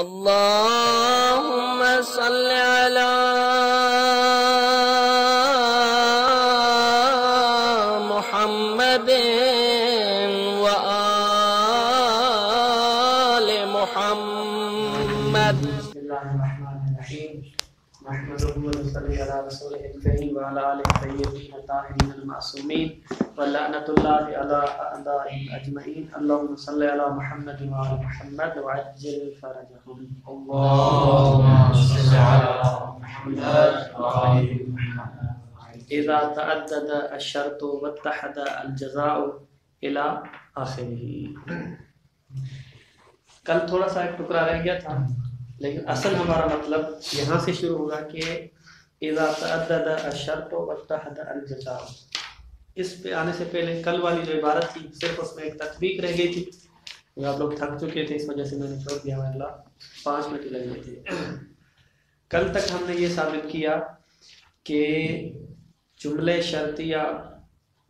اللهم صل على محمد وآل محمد. بسم الله الرحمن الرحيم. نحمده ونصلي على رسوله الكريم وعلى آله الطيبين الطاهرين المعصومين ولعنة الله على أعدائهم أجمعين. اللهم صل على محمد وعلى محمد وعجل فرجهم. اللهم صل على محمد وعلى محمد. إذا تعدد الشرط واتحد الجزاء إلى آخره. کل تھوڑا سا ایک ٹکڑا رہ گیا تھا، لیکن اصل ہمارا مطلب یہاں سے شروع ہوگا کہ اذا تعدد الشرط واتحد الجزاء. اس پہ آنے سے پہلے کل والی جو عبارت تھی صرف اس میں ایک تطبیق رہ گئی تھی. آپ لوگ تھک چکے تھے، اس وجہ سے میں نے چھوڑ دیا. اللہ 5 منٹ لگ گئے تھے. کل تک ہم نے یہ ثابت کیا کہ جملے شرطیہ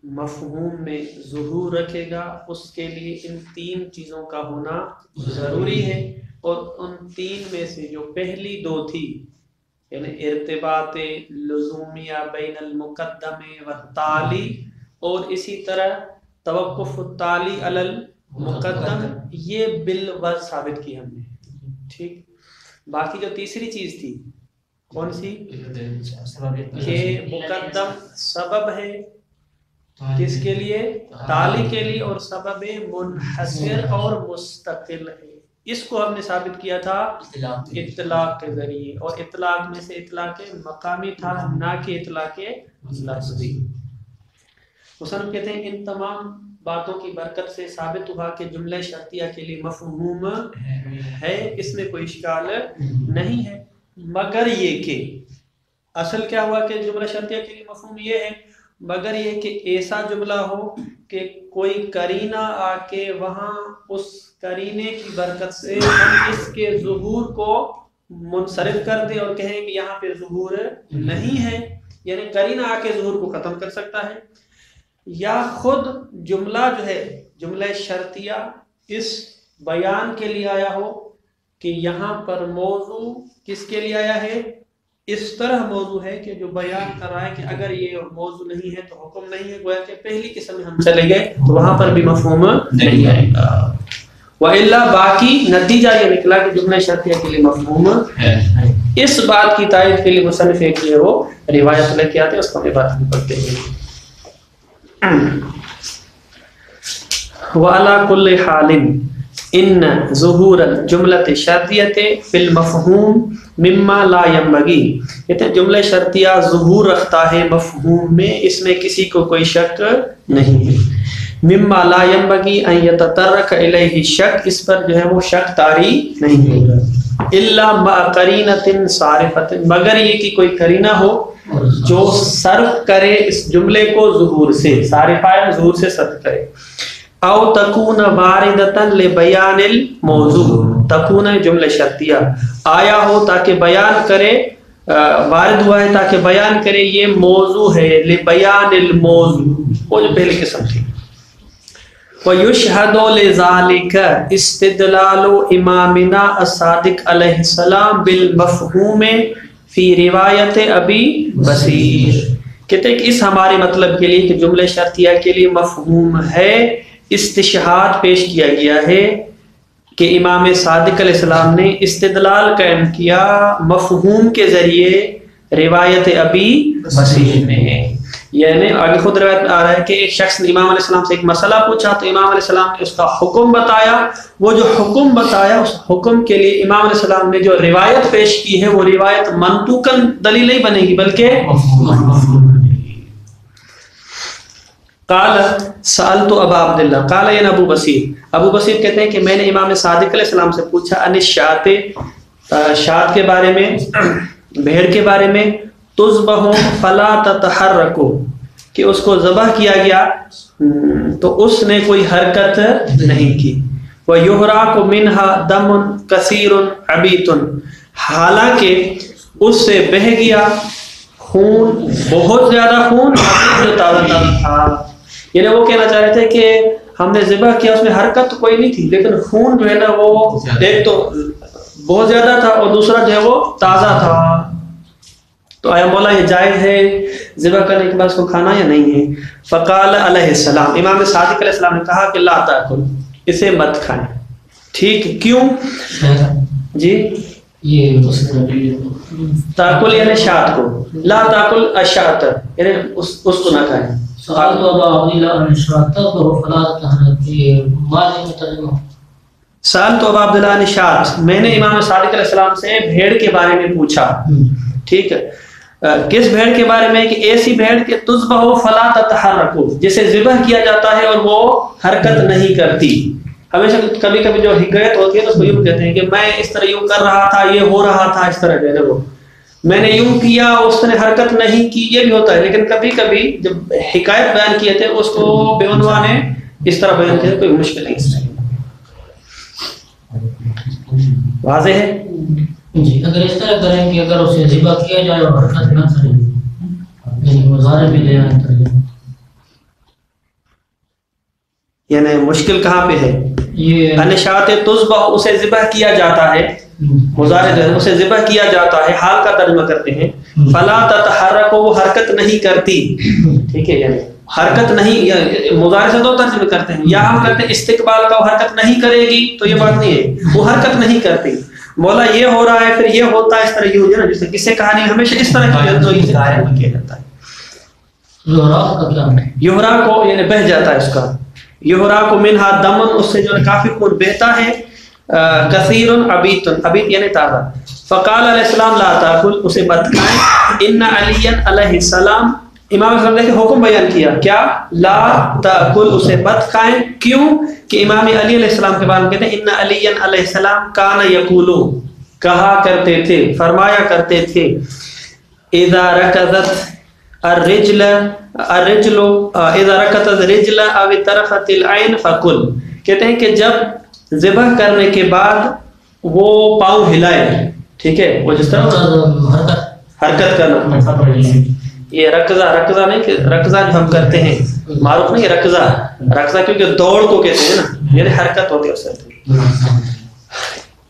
مفہوم میں ظہور رکھے گا، اس کے لیے ان 3 چیزوں کا ہونا ضروری ہے. اور ان 3 میں سے جو پہلی 2 تھی، یعنی ارتباط لزومیہ بین المقدم والتالی، اور اسی طرح توقف التالی علی المقدم، یہ بالوضع ثابت کی ہم نے. ٹھیک. باقی جو تیسری چیز تھی کون سی؟ کہ مقدم سبب ہے کس کے لیے؟ تالی کے لیے، اور سبب منحصر اور مستقل ہے. اس کو ہم نے ثابت کیا تھا اطلاق کے ذریعے، اور اطلاق میں سے اطلاق مقامی تھا، نہ کہ اطلاق لفظی. مصنف کہتے ہیں ان تمام باتوں کی برکت سے ثابت ہوا کہ جملہ شرطیہ کے لیے مفہوم ہے، اس میں کوئی اشکال نہیں ہے، مگر یہ کہ اصل کیا ہوا کہ جملہ شرطیہ کے لیے مفہوم یہ ہے، مگر یہ کہ ایسا جملہ ہو کہ کوئی قرینہ آ کے وہاں اس قرینے کی برکت سے ہم اس کے ظہور کو منصرف کر دیں اور کہیں کہ یہاں پہ ظہور نہیں ہے، یعنی قرینہ آ کے ظہور کو ختم کر سکتا ہے. یا خود جملہ جو ہے جملہ شرطیہ اس بیان کے لیے آیا ہو کہ یہاں پر موضوع کس کے لیے آیا ہے؟ اس طرح موضوع ہے کہ جو بیان کر رہا ہے کہ اگر یہ موضوع نہیں ہے تو حکم نہیں ہے. گویا کہ پہلی قسم میں ہم چلے گئے تو وہاں پر بھی مفہوم نہیں آئے گا. وَإِلَّا باقی نتیجہ یہ نکلا کہ جملہ شرطیہ کے لیے مفہوم ہے. اس بات کی تائید کے لیے مصنف ایک جو ہے وہ روایت لے کے آتے ہیں، اس کو ہم بات کرتے ہیں. وَعَلَى كُلِّ حَالٍ ان ظہور الجملۃ شرطیۃ فی المفہوم مما لا ينبغی. کہتے ہیں جملہ شرطیہ ظہور رکھتا ہے مفہوم میں، اس میں کسی کو کوئی شک نہیں ہے. مما لا ينبغی ان يتطرق الیہ شک، اس پر جو ہے وہ شک طاری نہیں ہوگا. الا مع قرینۃ صارفۃ، مگر یہ کہ کوئی قرینہ ہو جو صرف کرے اس جملے کو ظہور سے، صارفہ ظہور سے صرف کرے. او تکون واردتاً لبیان الموضوع، تکون جملہ شرطیہ آیا ہو تاکہ بیان کرے، وارد ہوا ہے تاکہ بیان کرے یہ موضوع ہے، لبیان الموضوع، وہ جو پہلی قسم تھی. وَيُشْهَدُ لِذَلِكَ اسْتِدْلَالُ امامنا الصادق علیہ السلام بالمفہوم فی روایت ابی بصیر. کہتے ہیں کہ اس ہمارے مطلب کے لیے کہ جملہ شرطیہ کے لیے مفہوم ہے، استشہاد پیش کیا گیا ہے کہ امام صادق علیہ السلام نے استدلال قائم کیا مفہوم کے ذریعے روایت ابی بصیر میں. یعنی آگے خود روایت میں آ رہا ہے کہ ایک شخص نے امام علیہ السلام سے ایک مسئلہ پوچھا تو امام علیہ السلام نے اس کا حکم بتایا. وہ جو حکم بتایا اس حکم کے لیے امام علیہ السلام نے جو روایت پیش کی ہے وہ روایت منطوقاً دلیل نہیں بنے گی بلکہ قال سألت ابا عبداللہ قال این ابو بصیر. ابو بصیر کہتے ہیں کہ میں نے امام صادق علیہ السلام سے پوچھا ان الشاۃ، شاۃ کے بارے میں، بھیڑ کے بارے میں، تذبح فلا تتحرک، کہ اس کو ذبح کیا گیا تو اس نے کوئی حرکت نہیں کی. وَيُحْرَقُ مِنْهَا دَمٌ كَثِيرٌ عَبِيطٌ، حالانکہ اس سے بہہ گیا خون، بہت زیادہ خون جو تازہ تھا. یعنی وہ کہنا چاہ رہے تھے کہ ہم نے ذبح کیا، اس میں حرکت تو کوئی نہیں تھی لیکن خون جو ہے نا وہ ایک تو بہت زیادہ تھا اور دوسرا جو ہے وہ تازہ تھا، تو آیا مولا یہ جائز ہے ذبح کرنے کے بعد اس کو کھانا یا نہیں ہے؟ فقال علیہ السلام، امام صادق علیہ السلام نے کہا کہ لا تاکل، اسے مت کھائیں. ٹھیک، کیوں؟ جی یہ تاکل یعنی شات کو، لا تاکل الشات یعنی اس کو نہ کھائیں. سوال تو ابا عبداللہ عن شرط تو فلا تحرک، یہ معنی میں ترجمہ. سال تو ابا عبداللہ نے شات، میں نے امام صادق علیہ السلام سے بھیڑ کے بارے میں پوچھا. ٹھیک ہے، کس بھیڑ کے بارے میں؟ کہ ایسی بھیڑ کہ تذبح فلا تتحرکو، جسے ذبح کیا جاتا ہے اور وہ حرکت نہیں کرتی. ہمیشہ کبھی کبھی جو حکایت ہوتی ہے تو اس کو یوں کہتے ہیں کہ میں اس طرح یوں کر رہا تھا، یہ ہو رہا تھا، اس طرح جو ہے وہ میں نے یوں کیا اس نے حرکت نہیں کی، یہ بھی ہوتا ہے. لیکن کبھی کبھی جب حکایت بیان کیے تھے اس کو بے عنوان نے اس طرح بیان کیا، کوئی مشکل نہیں. واضح ہے جی. اگر اس طرح کریں کہ اگر اسے ذبح کیا جائے اور حرکت نہ کرے، یعنی مظاہر بھی لے آئیں ترجمہ. یعنی مشکل کہاں پہ ہے؟ یہ انشات تذبح، اسے ذبح کیا جاتا ہے، مضارع جو ہے اسے ذبح کیا جاتا ہے، حال کا ترجمہ کرتے ہیں. فلا تتحرک، وہ حرکت نہیں کرتی. ٹھیک ہے، یعنی حرکت نہیں، مضارع سے دو ترجمے کرتے ہیں، یا ہم کرتے ہیں استقبال کا، وہ حرکت نہیں کرے گی تو یہ بات نہیں ہے، وہ حرکت نہیں کرتی. مولا یہ ہو رہا ہے پھر یہ ہوتا ہے، اس طرح یہ ہو جائے نا، جیسے کس سے کہانی ہمیشہ اس طرح کی جلدی سے کیا جاتا ہے. یہرا کا کیا ہے؟ یہرا کو یعنی بہہ جاتا ہے اس کا، یہرا کو منہا دمن، اس سے جو ہے کافی خون بہتا ہے. کثیر عبیت، عبیت یعنی تازہ. فقال علیہ السلام لا تاکل، اسے مت کھائیں. ان علی علیہ السلام، امام صاحب نے حکم بیان کیا کیا؟ لا تاکل، اسے مت کھائیں. کیوں؟ کہ امام علی علیہ السلام کے بارے میں کہتے ہیں ان علی علیہ السلام کان یقولو، کہا کرتے تھے، فرمایا کرتے تھے، اذا رکضت الرجل اذا رکضت الرجل او طرفت العین فکل، کہتے ہیں کہ جب ذبح کرنے کے بعد وہ پاؤں ہلائے، ٹھیک ہے، وہ جس طرح حرکت کرنا، یہ رکضہ نہیں کہ رکضہ جو ہم کرتے ہیں معروف نہیں، رکضہ کیونکہ دوڑ کو کہتے ہیں نا، یعنی حرکت ہوتی ہے اس سے.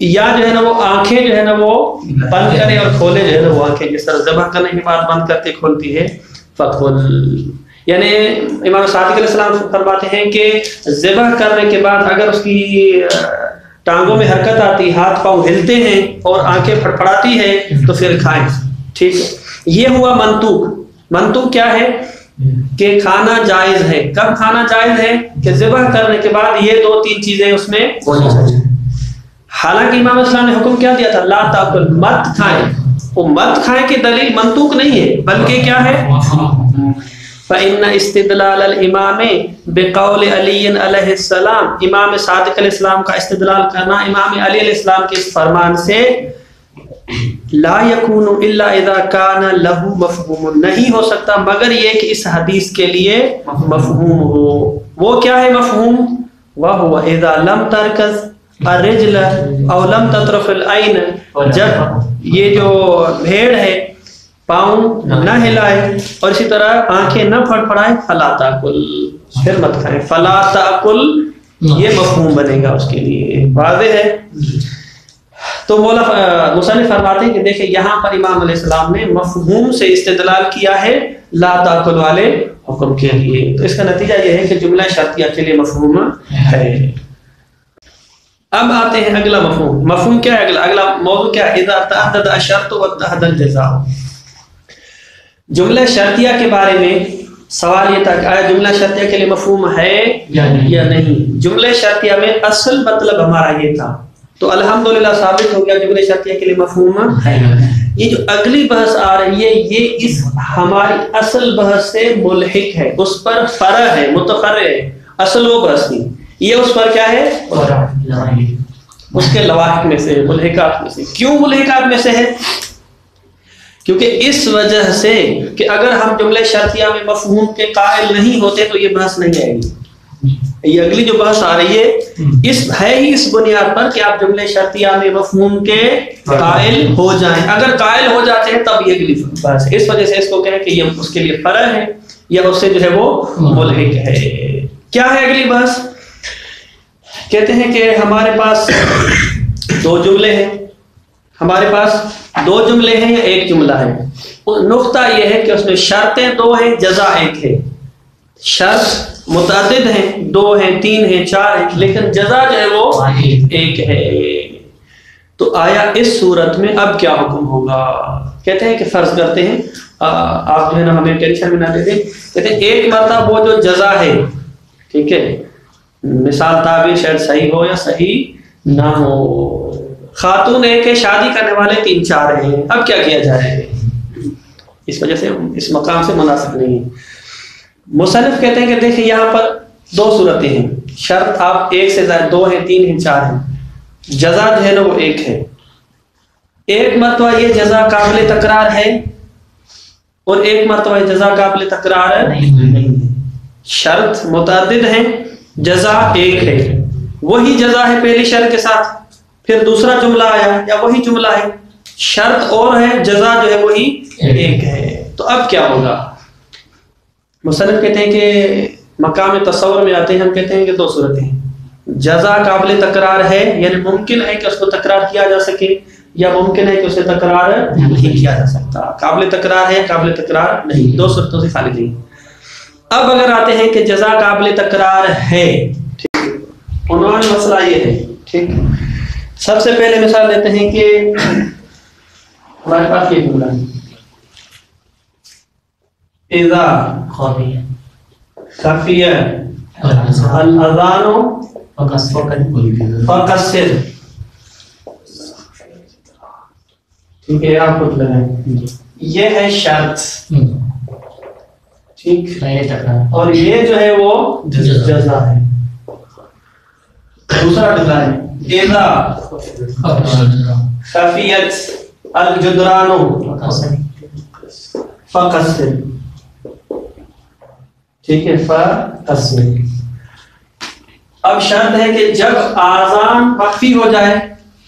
یا جو ہے نا وہ آنکھیں جو ہے نا وہ بند کرے اور کھولے، جو ہے نا وہ آنکھیں جس طرح ذبح کرنے کے بعد بند کرتے کھولتی ہے، فکل. یعنی امام صادق علیہ السلام فرماتے ہیں کہ ذبح کرنے کے بعد اگر اس کی ٹانگوں میں حرکت آتی، ہاتھ پاؤں ہلتے ہیں اور آنکھیں پھڑپڑاتی ہے تو پھر کھائیں. ٹھیک ہے، یہ ہوا منطوق. منطوق کیا ہے؟ کہ کھانا جائز ہے. کب کھانا جائز ہے؟ کہ ذبح کرنے کے بعد یہ دو تین چیزیں اس میں ہونی چاہیے. حالانکہ امام اسلام نے حکم کیا دیا تھا؟ لا تاکل، مت کھائیں. وہ مت کھائیں کی دلیل منطوق نہیں ہے بلکہ کیا ہے؟ فَإِنَّ اسْتِدْلَالَ الْإِمَامِ بِقَوْلِ عَلِيٍّ عَلَيْهِ السَّلَامِ، امام صادق علیہ السلام کا استدلال کرنا امام علی علیہ السلام کے اس فرمان سے، لا يكون الا اذا كان له مفہوم، نہیں ہو سکتا مگر یہ کہ اس حدیث کے لیے مفہوم ہو. وہ کیا ہے مفہوم؟ وَهُوَ اذا لم تركز الرجل او لم تطرف العین، جب یہ جو بھیڑ ہے پاؤں نہ ہلائے اور اسی طرح آنکھیں نہ پھڑپڑائے، فلا تاکل، پھر مت کھائیں. فلا تاکل یہ مفہوم بنے گا اس کے لیے. واضح ہے؟ تو مولا مصنف فرماتے ہیں کہ دیکھیں یہاں پر امام علیہ السلام نے مفہوم سے استدلال کیا ہے لا تاکل والے حکم کے لیے. تو اس کا نتیجہ یہ ہے کہ جملہ شرطیہ کے لیے مفہوم ہے. اب آتے ہیں اگلا مفہوم. مفہوم کیا ہے؟ اگلا موضوع کیا ہے؟ اذا تعدد الشرط واتحد الجزاء. جملہ شرطیہ کے بارے میں سوال یہ تھا کہ آیا جملہ شرطیہ کے لیے مفہوم ہے یا نہیں. جملہ شرطیہ میں اصل مطلب ہمارا یہ تھا، تو الحمدللہ ثابت ہو گیا جملہ شرطیہ کے لیے مفہوم ہے. یہ جو اگلی بحث آ رہی ہے یہ اس ہماری اصل بحث سے ملحق ہے، اس پر فرع ہے، متفرع ہے. اصل وہ بحث نہیں، یہ اس پر کیا ہے؟ اس کے لواحق میں سے، ملحقات میں سے. کیوں ملحقات میں سے ہے؟ کیونکہ اس وجہ سے کہ اگر ہم جملہ شرطیہ میں مفہوم کے قائل نہیں ہوتے تو یہ بحث نہیں آئے گی. یہ اگلی جو بحث آ رہی ہے اس بنیاد پر کہ آپ جملے شرطیہ میں مفہوم کے قائل ہو جائیں. اگر قائل ہو جاتے ہیں تب یہ اگلی بحث ہے. اس وجہ سے اس کو کہیں کہ یہ اس کے لیے فرع ہے یا اس سے جو ہے وہ ملحق ہے. کیا ہے اگلی بحث؟ کہتے ہیں کہ ہمارے پاس دو جملے ہیں، ہمارے پاس 2 جملے ہیں یا ایک جملہ ہے؟ نقطہ یہ ہے کہ اس میں شرطیں 2 ہیں، جزا 1 ہے. شرط متعدد ہیں، 2 ہیں، 3 ہیں، 4 ہیں، لیکن جزا جو ہے وہ 1 ہے. تو آیا اس صورت میں اب کیا حکم ہوگا؟ کہتے ہیں کہ فرض کرتے ہیں، آپ جو ہے نا ہمیں ٹینشن میں نہ دے دیں، کہتے ہیں ایک مرتبہ وہ جو جزا ہے، ٹھیک ہے، مثال تعبیر شاید صحیح ہو یا صحیح نہ ہو، خاتون ایک ہے، شادی کرنے والے 3-4 ہیں، اب کیا کیا جائے؟ اس وجہ سے اس مقام سے مناسب نہیں ہے. مصنف کہتے ہیں کہ دیکھیں یہاں پر 2 صورتیں ہیں، شرط آپ 1 سے زائد 2 ہیں، 3 ہیں، 4 ہیں، جزا جو ہے نا وہ 1 ہے. ایک مرتبہ یہ جزا قابل تکرار ہے اور ایک مرتبہ یہ جزا قابل تکرار نہیں ہے. شرط متعدد ہیں، جزا 1 ہے، وہی جزا ہے پہلی شرط کے ساتھ، پھر دوسرا جملہ آیا یا وہی جملہ ہے، شرط اور ہے، جزا جو ہے وہی 1 ہے. تو اب کیا ہوگا؟ مصنف کہتے ہیں کہ مقام تصور میں آتے ہیں، ہم کہتے ہیں کہ 2 صورتیں ہیں. جزا قابل تکرار ہے، یعنی ممکن ہے کہ اس کو تکرار کیا جا سکے، یا ممکن ہے کہ اسے تکرار نہیں کیا جا سکتا. قابل تکرار ہے، قابل تکرار نہیں، 2 صورتوں سے خالی نہیں. اب اگر آتے ہیں کہ جزا قابل تکرار ہے، ٹھیک ہے، عنوان مسئلہ یہ ہے، ٹھیک. سب سے پہلے مثال دیتے ہیں کہ ہمارے پاس یہ جملہ ہے، اذا خفی الاذان فقصر، ٹھیک ہے، آپ خود لگائیں. یہ ہے شرط، ٹھیک، اور یہ جو ہے وہ جزا ہے. دوسرا جملہ ہے اذا خفیت الجدران فقصر، ٹھیک ہے، فقصر. اب شرط ہے کہ جب آذان مخفی ہو جائے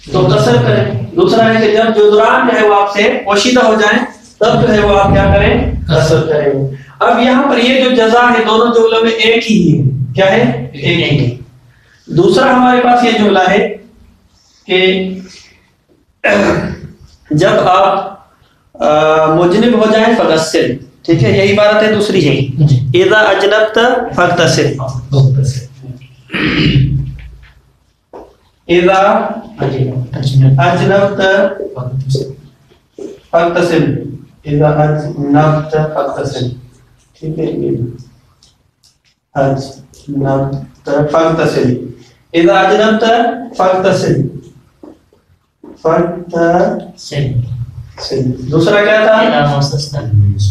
تو قصر کریں. دوسرا ہے کہ جب جدران جو ہے وہ آپ سے پوشیدہ ہو جائیں تب جو ہے وہ آپ کیا کریں؟ قصر کریں. اب یہاں پر یہ جو جزا ہے دونوں جملوں میں ایک ہی ہے. کیا ہے؟ ایک ہی. دوسرا ہمارے پاس یہ جملہ ہے کہ جب آپ مجنب ہو جائیں فغسل، ٹھیک ہے، یہی عبارت ہے. دوسری ہے اذا اجنبت فاغتسل، اذا اجنبت فاغتسل، اذا اجنبت فاغتسل، ٹھیک ہے، اجنبت فاغتسل، اذا اجنبت فاغتسل، فاغتسل. دوسرا کیا تھا؟ اذا مسست،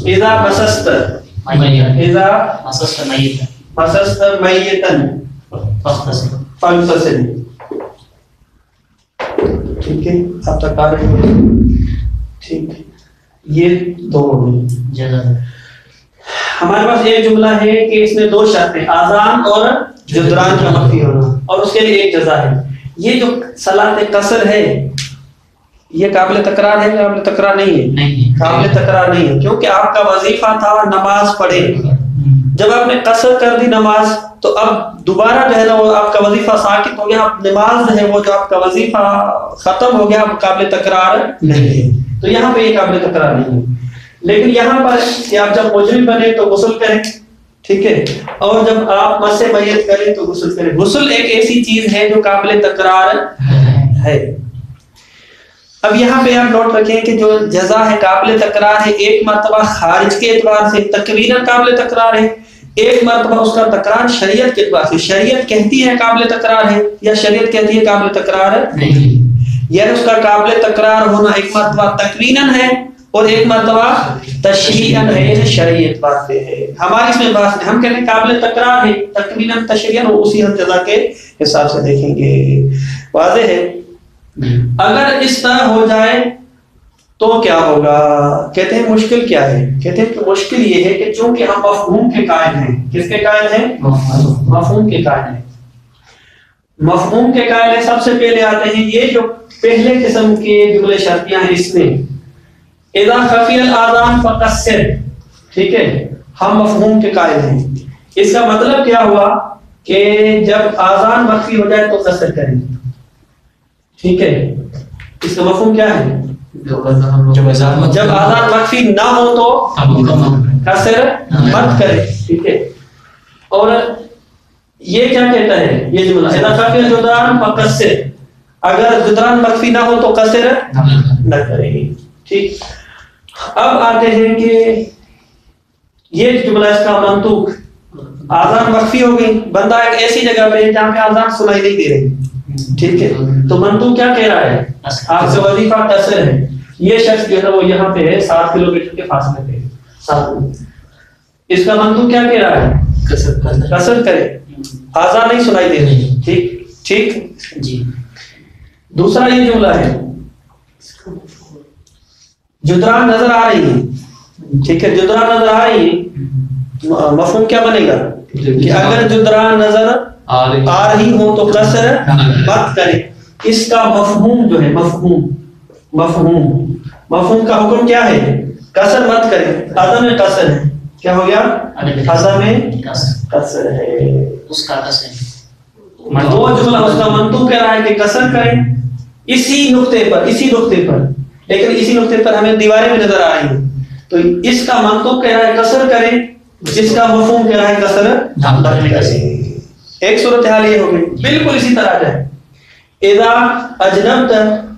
اذا مسست میتا فاغتسل، ٹھیک ہے. اب تک آ رہے ہیں، ٹھیک. یہ 2 ہو گئی. ہمارے پاس ایک جملہ ہے کہ اس میں 2 شرطیں، آذان اور جدران کا مخفی ہونا، اور اس کے لیے ایک جزا ہے. یہ جو صلاۃ قصر ہے یہ قابل تکرار ہے، قابل تکرار نہیں ہے؟ قابل تکرار نہیں ہے، کیونکہ آپ کا وظیفہ تھا نماز پڑھے. جب آپ نے قصر کر دی نماز تو اب دوبارہ جو ہے نا وہ آپ کا وظیفہ ساقط ہو گیا، نماز جو ہے وہ جو آپ کا وظیفہ ختم ہو گیا، قابل تکرار نہیں ہے. تو یہاں پہ یہ قابل تکرار نہیں ہے. لیکن یہاں پر کہ آپ جب مجرم بنے تو غسل کریں، ٹھیک ہے، اور جب آپ مس میت کریں تو غسل کریں. غسل ایک ایسی چیز ہے جو قابل تکرار ہے. اب یہاں پہ آپ نوٹ رکھیں کہ جو جزا ہے قابل تکرار ہے، ایک مرتبہ خارج کے اعتبار سے تکویناً قابل تکرار ہے، ایک مرتبہ اس کا تکرار شریعت کے اعتبار سے. شریعت کہتی ہے قابل تکرار ہے یا شریعت کہتی ہے قابل تکرار نہیں؟ یعنی اس کا قابل تکرار ہونا ایک مرتبہ تکویناً ہے اور ایک مرتبہ تشریعاً ہے، یعنی شرعی اعتبار سے ہے. ہماری اس میں بات ہم کہتے ہیں قابل تکرار ہے تکویناً تشریعاً، اسی ہم جزا کے حساب سے دیکھیں گے. واضح ہے؟ اگر اس طرح ہو جائے تو کیا ہوگا؟ کہتے ہیں مشکل کیا ہے؟ کہتے ہیں کہ مشکل یہ ہے کہ چونکہ ہم مفہوم کے قائل ہیں. کس کے قائل ہیں؟ مفہوم کے قائل ہیں. مفہوم کے قائل ہیں. سب سے پہلے آتے ہیں یہ جو پہلے قسم کے جملے شرطیاں ہیں، اس میں اذا خفی الاذان فقصر، ٹھیک ہے، ہم مفہوم کے قائل ہیں. اس کا مطلب کیا ہوا کہ جب آذان مخفی ہو جائے تو قصر کریں، ٹھیک ہے. اس کا مفہوم کیا ہے؟ جب آزان وقفی نہ ہو تو قصر مت کرے. ٹھیک ہے. اور یہ کیا کہتا ہے یہ جملہ اذا خفی جدران فقصر، اگر جدران مخفی نہ ہو تو قصر نہ کرے. ٹھیک. اب آتے ہیں کہ یہ جملہ اس کا منطوق، آزان مخفی ہو گئی، بندہ ایک ایسی جگہ پہ جہاں پہ آزان سنائی نہیں دے رہی. ٹھیک ہے. تو منطوق کیا کہہ رہا ہے؟ آپ سے وظیفہ قصر ہے. یہ شخص جو ہے وہ یہاں پہ ہے 7 کلومیٹر کے فاصلے پہ. اس کا منطوق کیا کہہ رہا ہے؟ قصر کرے، آزان نہیں سنائی دے رہی. ٹھیک ٹھیک جی. دوسرا یہ جملہ ہے جدران نظر آ رہی ہے. ٹھیک ہے. جدران نظر آ رہی ہے، مفہوم کیا بنے گا کہ اگر جدران نظر آ رہی ہو تو قصر مت کرے. اس کا مفہوم جو ہے مفہوم کا حکم کیا ہے؟ قصر مت کرے. عدم قصر ہے. کیا ہو گیا؟ عدم قصر ہے. اس کا قصر دو جملہ اس کا منطوق کہہ رہا ہے کہ قصر کریں اسی نقطے پر، لیکن اسی نقطے پر ہمیں دیواریں بھی نظر آ رہی ہیں. تو اس کا منطوق کہہ رہا ہے قصر کریں، جس کا مفہوم کہہ رہا ہے قصر نہ کریں. ایک صورتحال یہ ہوگی بالکل اسی طرح جائے اذا اجنبت،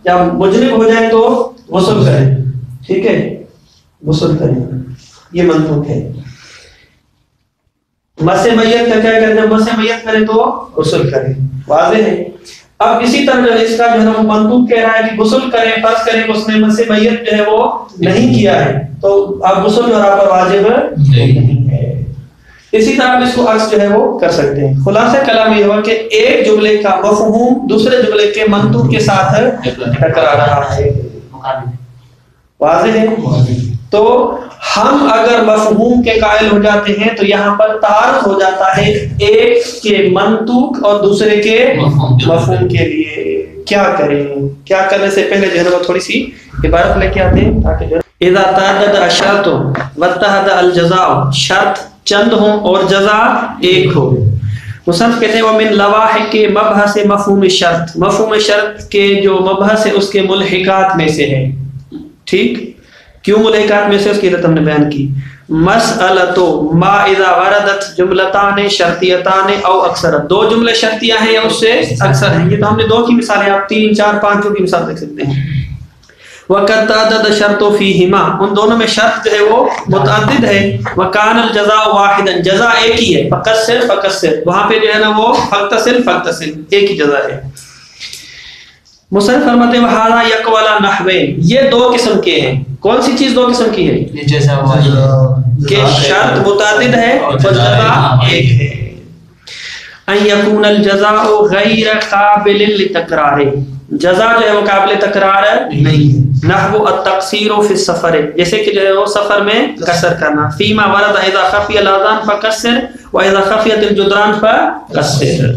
یا مجنب ہو جائے تو غسل کریں. ٹھیک ہے. غسل کریں، یہ منطوق ہے. مس میت کا کیا کریں؟ جب مس میت کریں تو غسل کریں. واضح ہے. اب اسی طرح اس کا جو ہے منطوق کہہ رہا ہے کہ غسل کریں، فرض کریں کہ اس نے مس میت جو ہے وہ نہیں کیا ہے تو اب غسل جو آپ پر واجب نہیں ہے. اسی طرح اس کو عکس جو ہے وہ کر سکتے ہیں. خلاصہ کلام یہ ہوا کہ ایک جملے کا مفہوم دوسرے جملے کے منطوق کے ساتھ ٹکرا رہا ہے. واضح ہے. تو ہم اگر مفہوم کے قائل ہو جاتے ہیں تو یہاں پر تعارض ہو جاتا ہے ایک کے منطوق اور دوسرے کے مفہوم کے لیے. کیا کریں؟ کیا کرنے سے پہلے جو ہے وہ تھوڑی سی عبارت لے کے آتے ہیں تاکہ اذا تعدد الشرط واتحد الجزاء، شرط چند ہوں اور جزا ایک ہو. مصنف کہتے ہیں ومن لواحق مبحث مفہوم الشرط، مفہوم شرط کے جو مبحث ہے اس کے ملحقات میں سے ہے. ٹھیک. کیوں ملحقات میں سے؟ اس کی علت ہم نے بیان کی. مسئلۃ ما اذا وردت جملتان شرطیتان او اکثر، 2 جملے شرطیہ ہیں یا اس سے اکثر ہیں. یہ تو ہم نے 2 کی مثالیں، آپ 3 4 5 کی مثال دیکھ سکتے ہیں. وقد تعدد شرط فیہما، ان دونوں میں شرط جو ہے وہ متعدد ہے. وکان الجزاء واحدا، جزا ایک ہی ہے. فقصر وہاں پہ جو ہے نا وہ فقتصل ایک ہی جزا ہے. مصنف فرماتے ہیں وہذا یقولا نحوین، یہ 2 قسم کے ہیں. کون سی چیز 2 قسم کی ہے؟ کہ شرط متعدد ہے اور جزا ایک ہے. ان یکون الجزاء غیر قابل للتکرار، جزا جو ہے وہ قابل تکرار نہیں ہے. نحو التقصیر فی السفر، جیسے کہ جو ہے وہ سفر میں قصر کرنا. فیما ورد اذا خفی الاذان فقصر واذا خفیت الجدران فقصر.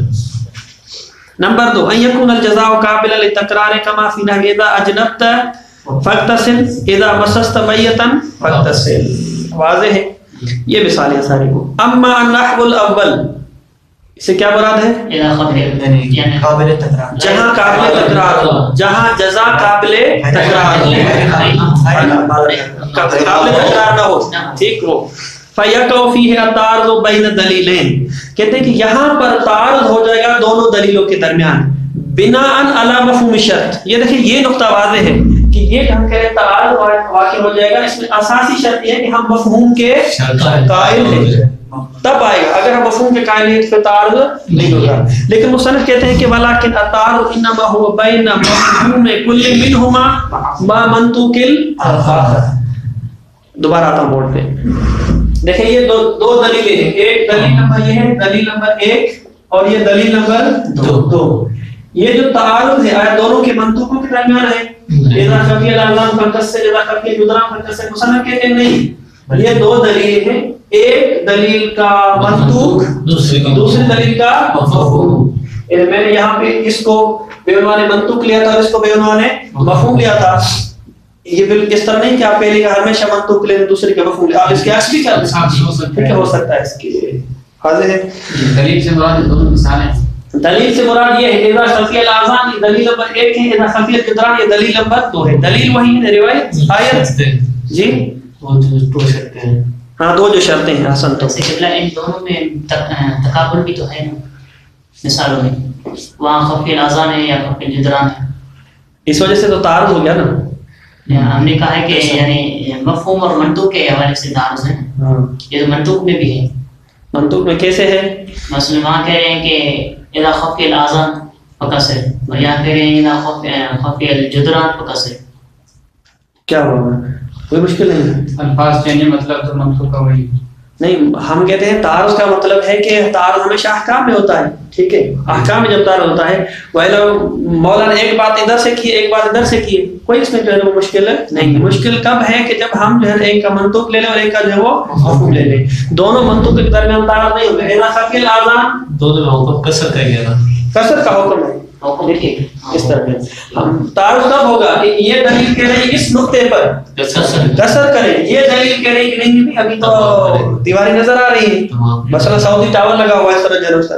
نمبر 2 ان یکون الجزاء قابل للتکرار کما فی نحو اذا اجنبت فاغتسل اذا مسست میتا فاغتسل. واضح ہے. یہ مثالیں ساری کو. اما النحو الاول، اسے کیا مراد ہے؟ قابل تکرار، جہاں قابل تکرار ہو، جہاں جزا قابل تکرار ہو، قابل تکرار نہ ہو. ٹھیک ہو. فَيَقَعُ فِيهِ التَّعَارُضُ بَيْنَ الدَّلِيلَيْنِ، کہتے ہیں کہ یہاں پر تعارض ہو جائے گا دونوں دلیلوں کے درمیان. بناءً علی مفہوم الشرط، یہ دیکھیں یہ نقطہ واضح ہے کہ یہ ہم کہہ رہے ہیں تعارض واقع ہو جائے گا. اس میں اساسی شرط یہ ہے کہ ہم مفہوم کے قائل ہیں، تب آئے گا. اگر ہم مفہوم کے قائل ہیں تو تعارض نہیں ہوگا. لیکن مصنف کہتے ہیں کہ ولیکن التعارض انما هو بین مفہوم کل منہما ما منطوق الاخر. دوبارہ آتا ہوں بورڈ پہ. دیکھیں یہ 2 دلیلیں ہیں. ایک دلیل نمبر یہ ہے، دلیل نمبر 1، اور یہ دلیل نمبر 2. یہ جو تعارض ہے آیا دونوں کے منطوقوں کے درمیان ہے. اذا خفی الاذان فقصر اذا خفی الجدران فقصر. مصنف کہتے ہیں نہیں، یہ 2 دلیل ہیں. ایک دلیل کا منطوق، دوسری دلیل کا مفہوم. میں نے یہاں پہ اس کو بے عنوان منطوق لیا تھا اور اس کو بے عنوان مفہوم لیا تھا. یہ بالکل اس طرح نہیں کہ آپ پہلے کا ہمیشہ منطوق لیں دوسرے کا مفہوم لیں. آپ اس کے عکس بھی کر سکتے ہیں. ہو سکتا ہے اس کے. واضح ہے. دلیل سے مراد 2 مثالیں دلیل سے مراد یہ ہے اذا خفی الاذان، یہ دلیل نمبر 1 ہے، اذا خفی الجدران یہ دلیل نمبر 2 ہے. دلیل وہی ہے روایت آیت جی وہ جو شرطیں ہیں، ہاں دو جو شرطیں ہیں. حسن تو قبلہ ان دونوں میں تقابل بھی تو ہے نا مثالوں میں، وہاں خفی الاذان ہے یا خفی الجدران ہے، اس وجہ سے تو تعارض ہو گیا نا. ہم نے کہا ہے کہ یعنی مفہوم اور منطوق کے حوالے سے تعارض ہے. یہ تو منطوق میں بھی ہے. منطوق میں کیسے ہے؟ مثلا وہاں کہہ رہے ہیں کہ اذا خفی الاذان فکسر، اور یہاں کہہ رہے ہیں اذا خفی الجدران فکسر. کیا ہوا؟ کوئی مشکل نہیں ہے. الفاظ چینج مطلب تو منطوق کا وہی نہیں، ہم کہتے ہیں تعارض کا مطلب ہے کہ تعارض ہمیشہ احکام میں ہوتا ہے. ٹھیک ہے، احکام میں جب تعارض ہوتا ہے وہ مولانا ایک بات ادھر سے کی ایک بات ادھر سے کی، کوئی اس میں جو ہے وہ مشکل نہیں. مشکل کب ہے کہ جب ہم جو ہے ایک کا منطوق لے لیں اور ایک کا جو ہے وہ حکم لے لیں. دونوں منطوق کے درمیان تعارض نہیں ہوگا. اذا خفی الاذان دونوں حکم کسر کا گیا نا، کثرت کا حکم ہے. دیکھیے اس طرح ہم تعارض کب ہوگا کہ یہ دلیل کہہ رہی ہے اس نقطے پر کثرت کریں، یہ دلیل کہہ رہی ہے کہ نہیں ابھی تو دیواری نظر آ رہی ہے. مثلا سعودی ٹاور لگا ہوا ہے سر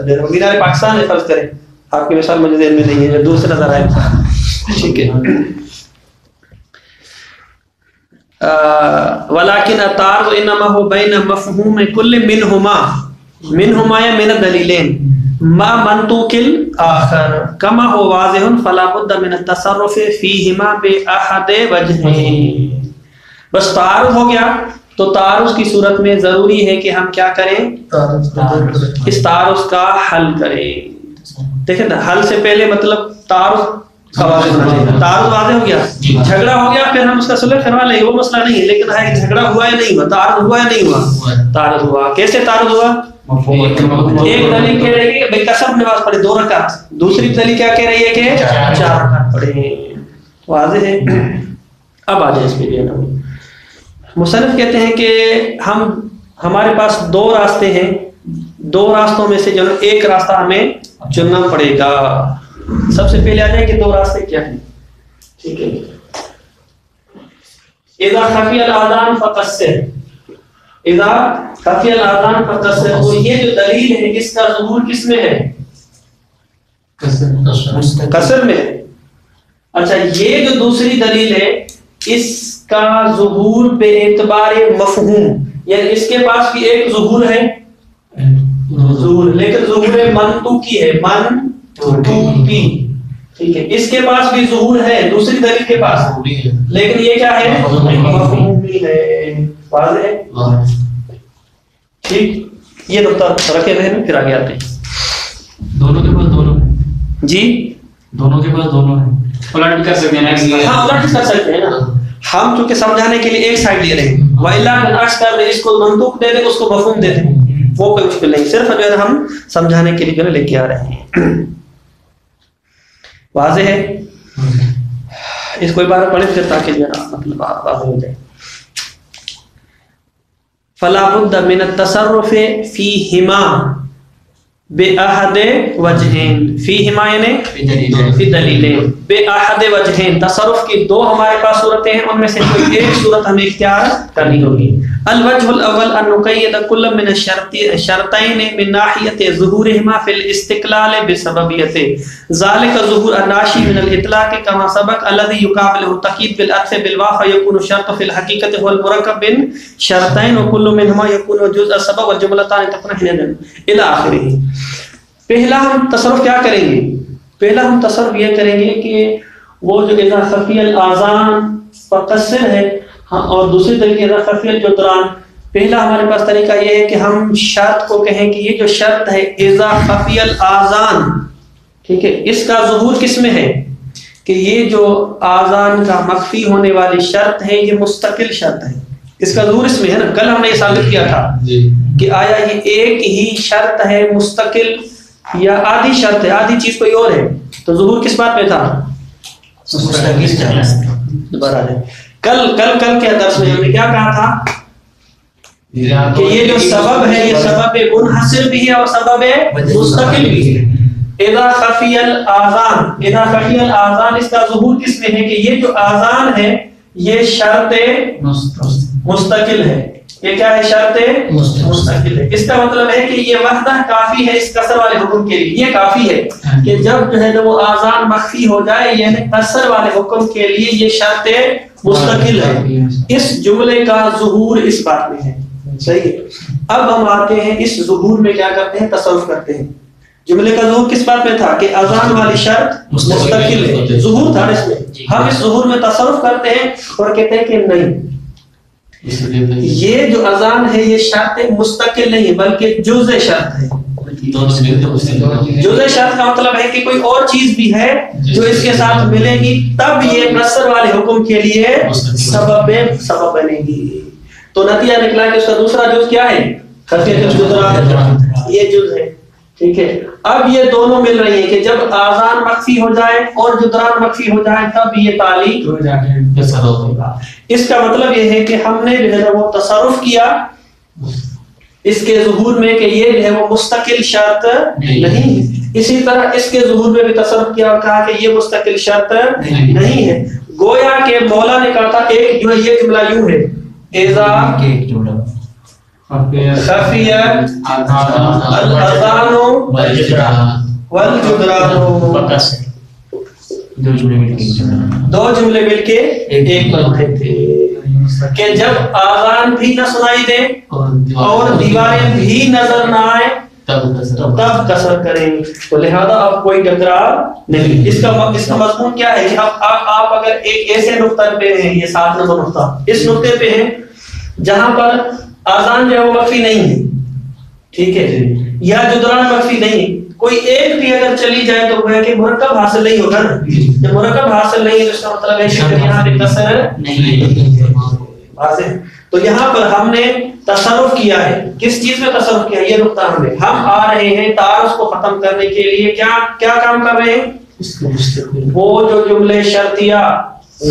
جنوب مینار پاکستان ہے فرض کریں، آپ کی مثال مجھے ذہن میں نہیں ہے جو دور سے نظر آئے. ٹھیک ہے، ولكن التعارض انما هو بين مفهوم كل منهما یا من الدلیلین ما منطوق الاخر كما هو واضح فلا بد من التصرف فيهما باحد وجهين. بس تعارض ہو گیا تو تعارض کی صورت میں ضروری ہے کہ ہم کیا کریں؟ اس تعارض کا حل کریں. دیکھیں نا، حل سے پہلے مطلب تعارض کا واضح ہونا چاہیے. تعارض واضح ہو گیا، جھگڑا ہو گیا، پھر ہم اس کا صلح کروا لیں، وہ مسئلہ نہیں ہے. لیکن ہے جھگڑا ہوا یا نہیں ہوا، تعارض ہوا یا نہیں ہوا؟ تعارض ہوا. کیسے تعارض ہوا؟ ایک دلیل کہہ رہی ہے کہ قسم نماز پڑھے 2 رکعت، دوسری دلیل کیا کہہ رہی ہے کہ 4 رکعت پڑھے. واضح ہے. اب آ جائیں اس پہ. مصنف کہتے ہیں کہ ہمارے پاس 2 راستے ہیں، 2 راستوں میں سے جو ایک راستہ ہمیں چننا پڑے گا. سب سے پہلے آ جائیں کہ 2 راستے کیا ہیں. ٹھیک ہے، اذا خفی الاذان فقصر، اذا خفی الاذان فقصر. اور یہ جو دلیل ہے اس کا ظہور کس میں ہے؟ قصر میں. اچھا، یہ جو دوسری دلیل ہے اس کا ظہور بے اعتبار مفہوم، یعنی اس کے پاس بھی ایک ظہور ہے، ظہور لیکن ظہور منطوقی ہے، منطوقی. ٹھیک ہے، اس کے پاس بھی ظہور ہے دوسری دلیل کے پاس، لیکن یہ کیا ہے؟ مفہومی ہے. واضح ہے. ٹھیک، یہ نقطہ رکھے ہوئے ہیں، پھر آگے آتے ہیں. دونوں کے پاس دونوں جی دونوں کے پاس دونوں ہیں. الٹ بھی کر سکتے ہیں نا. ہاں الٹ کر سکتے ہیں نا. ہم چونکہ سمجھانے کے لیے ایک سائڈ لے رہے ہیں، وَإِلَّا عکس کر دیں، اس کو منطوق دے دیں، اس کو مفہوم دے دیں، وہ کوئی مشکل نہیں. صرف جو ہے ہم سمجھانے کے لیے جو ہے لے کے آ رہے ہیں. واضح ہے. اس کو بار پڑھیں پھر تاکہ جو ہے مطلب واضح ہو جائے. فلا بد من التصرف فیہما بأحد وجہین، فیہما یعنی فی دلیلین، بأحد وجہین. تصرف کی 2 ہمارے پاس صورتیں ہیں، ان میں سے کوئی ایک صورت ہمیں اختیار کرنی ہوگی. الوجہ الاول ان نقید کل من الشرطین من ناحیت ظہورہما فی الاستقلال بسببیت ذلك ظہور الناشی من الاطلاق كما سبق الذي يقابل التقييد بالعطف بالواو فيكون الشرط في الحقيقة هو المركب من شرطين وكل منهما يكون جزء السبب والجملتان تكون حينئذ الى اخره. پہلا ہم تصرف کیا کریں گے؟ پہلا ہم تصرف یہ کریں گے کہ وہ جو اذا خفی الاذان فقصر ہے اور دوسری طریقے اذا خفی الجدران. پہلا ہمارے پاس طریقہ یہ ہے کہ ہم شرط کو کہیں کہ یہ جو شرط ہے اذا خفی الاذان، ٹھیک ہے، اس کا ظہور کس میں ہے؟ کہ یہ جو آذان کا مخفی ہونے والی شرط ہے یہ مستقل شرط ہے، اس کا ظہور اس میں ہے نا. کل ہم نے یہ ثابت کیا تھا کہ آیا یہ ایک ہی شرط ہے مستقل یا آدھی شرط ہے، آدھی چیز کوئی اور ہے، تو ظہور کس بات میں تھا؟ دوبارہ کل کے درس میں ہم نے کیا کہا تھا کہ یہ جو سبب ہے یہ سبب منحصر بھی ہے اور سبب مستقل بھی ہے. اذا خفی الاذان اس کا ظہور کس میں ہے کہ یہ جو آذان ہے یہ شرط مستقل ہے، یہ کیا ہے؟ شرط مستقل ہے. اس کا مطلب ہے کہ یہ وحدہ کافی ہے اس قصر والے حکم کے لیے. یہ کافی ہے کہ جب جو ہے نا وہ آذان مخفی ہو جائے، یعنی قصر والے حکم کے لیے یہ شرط مستقل ہے. اس جملے کا ظہور اس بات میں ہے. صحیح ہے. اب ہم آتے ہیں اس ظہور میں کیا کرتے ہیں؟ تصرف کرتے ہیں. جملے کا ظہور کس بات میں تھا؟ کہ اذان والی شرط مستقل ہے. ظہور تھا اس میں. ہم اس ظہور میں تصرف کرتے ہیں اور کہتے ہیں کہ نہیں، یہ جو اذان ہے یہ شرط مستقل نہیں بلکہ جزء شرط ہے. جزء شرط کا مطلب ہے کہ کوئی اور چیز بھی ہے جو اس کے ساتھ ملے گی تب یہ قصر والے حکم کے لیے سبب بنے گی. تو نتیجہ نکلا کہ اس کا دوسرا جز کیا ہے؟ خفیہ الجدران. یہ جز ہے. ٹھیک ہے. اب یہ دونوں مل رہی ہیں کہ جب آذان مخفی ہو جائے اور جدران مخفی ہو جائے تب یہ تعلیق ہوگا. اس کا مطلب یہ ہے کہ ہم نے جو ہے وہ تصرف کیا اس کے ظہور میں کہ یہ جو ہے وہ مستقل شرط نہیں. اسی طرح اس کے ظہور میں بھی تصرف کیا اور کہا کہ یہ مستقل شرط نہیں ہے. گویا کہ مولا نے کہا تھا ایک جو ہے یہ جملہ یوں ہے، اذا خفی الاذان والجدران. دو جملے مل کے ایک بنتے تھے کہ جب آذان بھی نہ سنائی دے اور دیواریں بھی نظر نہ آئے تب قصر کریں. تو لہذا اب کوئی ٹکرار نہیں. اس کا مضمون کیا ہے؟ آپ اگر ایک ایسے نقطہ پہ ہیں، یہ 7 نمبر نقطہ، اس نقطے پہ ہیں جہاں پر آذان جو ہے وہ مخفی نہیں ہے، ٹھیک ہے، یا جدران مخفی نہیں، کوئی ایک بھی اگر چلی جائے تو وہ ہے کہ مرکب حاصل نہیں ہوگا نا. جب مرکب حاصل نہیں ہے تو اس کا مطلب ہے کہ یہاں پہ قصر نہیں ہے. تو یہاں پر ہم نے تصرف کیا ہے. کس چیز میں تصرف کیا؟ یہ نقطہ ہم آ رہے ہیں تعارض کو ختم کرنے کے لیے کیا کام کر رہے ہیں؟ وہ جو جملے شرطیہ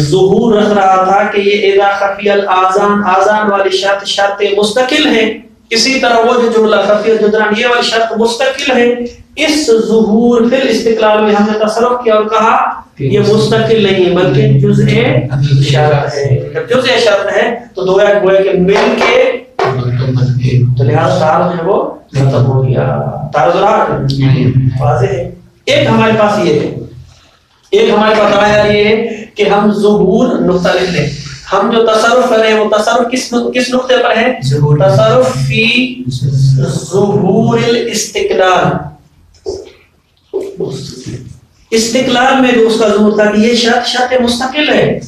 ظہور رکھ رہا تھا کہ یہ اذا خفی الاذان، آذان والی شرط مستقل ہے، اسی طرح وہ جو جملہ خفی الجدران یہ والی شرط مستقل ہے. اس ظہور فی الاستقلال میں ہم نے تصرف کیا اور کہا یہ مستقل نہیں ہے بلکہ جزء شرط ہے. جب جزء شرط ہے تو گویا کہ مل کے تو لہذا تعارض ہے وہ ختم ہو گیا. تعارض واضح ہے. ایک ہمارے پاس یہ ہے، ایک ہمارے پاس آیا یہ ہے کہ ہم ظہور نقطہ لکھ لیں. ہم جو تصرف کر رہے ہیں وہ تصرف کس نقطے پر ہے؟ تصرف فی ظہور الاستقلال. استقلال میں جو اس کا ظہور تھا کہ یہ شرط مستقل ہے،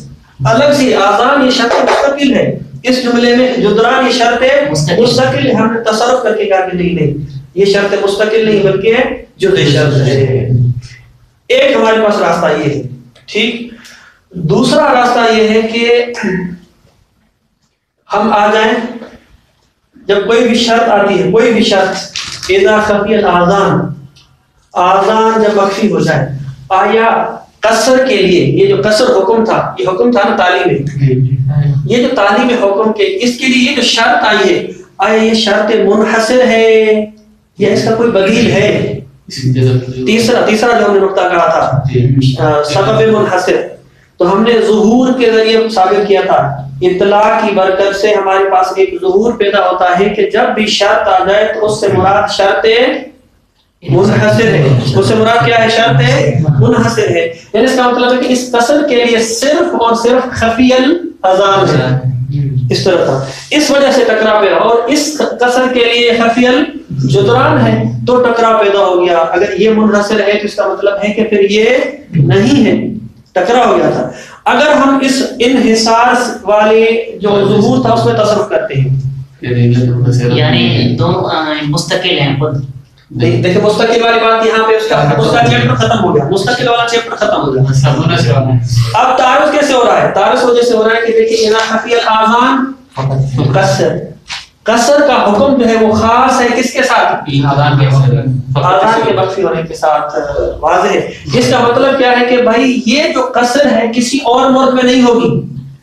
الگ سی آذان یہ شرط مستقل ہے، اس جملے میں جدران یہ شرط مستقل ہے. ہم نے تصرف کر کے کہا کہ نہیں یہ شرط مستقل نہیں بلکہ جزء شرط ہے. ایک ہمارے پاس راستہ یہ ہے. ٹھیک. دوسرا راستہ یہ ہے کہ ہم آ جائیں جب کوئی بھی شرط آتی ہے، کوئی بھی شرط اذا خفی الاذان، آذان جب مخفی ہو جائے، آیا قصر کے لیے یہ جو قصر حکم تھا، یہ حکم تھا نا تعلیم، یہ جو تعلیم حکم کے اس کے لیے یہ جو شرط آئی ہے، آیا یہ شرط منحصر ہے یا اس کا کوئی بدیل ہے؟ تیسرا جو ہم نے نقطہ کہا تھا سبب منحصر. تو ہم نے ظہور کے ذریعے ثابت کیا تھا اطلاع کی برکت سے ہمارے پاس ایک ظہور پیدا ہوتا ہے کہ جب بھی شرط آ جائے تو اس سے مراد شرط منحصر ہے. اس سے مراد کیا ہے؟ شرط منحصر ہے. یعنی اس کا مطلب ہے کہ اس قصر کے لیے صرف اور صرف خفی الاذان ہے. اس طرح تھا، اس وجہ سے ٹکراؤ پیدا، اور اس قصر کے لیے خفی الجدران ہے تو ٹکراؤ پیدا ہو گیا. اگر یہ منحصر ہے تو اس کا مطلب ہے کہ پھر یہ نہیں ہے، ٹکرا ہو گیا تھا. اگر ہم اس انحصار والے جو ظہور تھا اس میں تصرف کرتے ہیں، یعنی دونوں مستقل ہیں خود. دیکھیں مستقل والی بات یہاں پہ اس کا چیپٹر ختم ہو گیا، مستقل والا چیپٹر ختم ہو گیا. اب تعارض کیسے ہو رہا ہے؟ تعارض وجہ سے ہو رہا ہے کہ دیکھیں اذا خفی الاذان قصر کا حکم جو ہے وہ خاص ہے کس کے ساتھ؟ آذان کے مخفی ہونے کے ساتھ. واضح ہے. اس کا مطلب کیا ہے کہ بھائی یہ جو قصر ہے کسی اور مورد میں نہیں ہوگی،